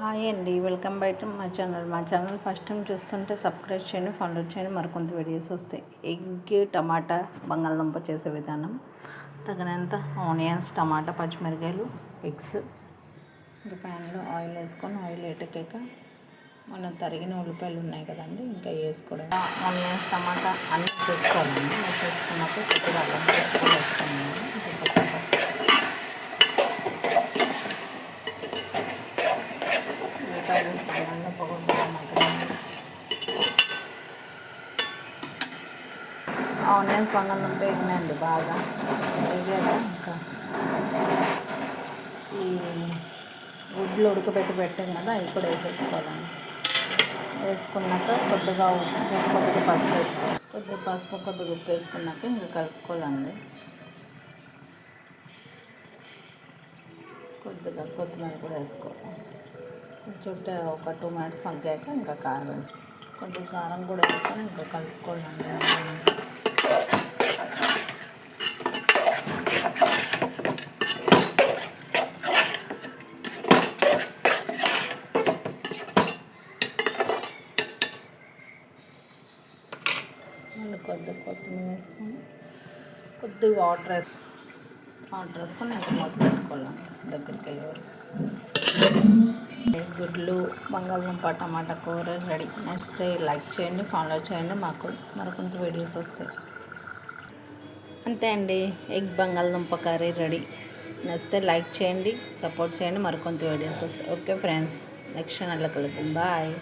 Hi అండి, welcome back to మా channel. మా ఛానల్ ఫస్ట్ టైం చూస్తుంటే సబ్స్క్రైబ్ చేయండి, ఫాలో చేయండి. మరికొంత వీడియోస్ వస్తాయి. ఎగ్, టమాటా, బంగాళదుంప చేసే విధానం, తగినంత ఆనియన్స్, టమాటా, పచ్చిమిరకాయలు, ఎగ్స్. ఇంకా ప్యాన్లో ఆయిల్ వేసుకొని ఆయిల్ ఎటకాక మనం తరిగిన ఉల్లిపాయలు ఉన్నాయి కదండి, ఇంకా వేసుకోవడం. ఆనియన్స్, టమాటా అన్నీ వేసుకోవాలండి. వేసుకున్నాక కొద్దిగా అల్లం వేసుకున్నాను. ఆనియన్స్ బంగాళదుంప వేగినాయండి బాగా వేగాక ఇంకా ఈ గుడ్లు ఉడకబెట్టి పెట్టాం కదా, అవి కూడా వేసేసుకోవాలండి. వేసుకున్నాక కొద్దిగా ఉప్పు, కొద్దిగా పసుపు వేసుకోవాలి. కొద్దిగా పసుపు, కొద్దిగా ఉప్పు వేసుకున్నాక ఇంకా కలుపుకోవాలండి. కొద్దిగా కొత్తిమీర కూడా వేసుకోవాలి. చుట్టూ ఒక 2 minutes మగ్గాక ఇంకా కారం వేసుకోవాలి. కొద్దిగా కారం కూడా వేసుకొని ఇంకా కలుపుకోవాలండి. మళ్ళీ కొద్దిగా కొత్తిమీర వేసుకొని కొద్దిగా వాటర్ వేసుకొని ఇంకా మొదలు పెట్టుకోవాలండి దగ్గరికి వెళ్ళే వరకు. గుడ్లు, బంగాళదుంప, టమాటా కూర రెడీ. నచ్చితే లైక్ చేయండి, ఫాలో చేయండి. మాకు మరికొంత వీడియోస్ వస్తాయి. అంతే అండి, ఎగ్ బంగాళదుంప కర్రీ రెడీ. నచ్చితే లైక్ చేయండి, సపోర్ట్ చేయండి. మరికొంత వీడియోస్ వస్తాయి. ఓకే ఫ్రెండ్స్, నెక్స్ట్ ఛానల్లో కలుద్దాం. బాయ్.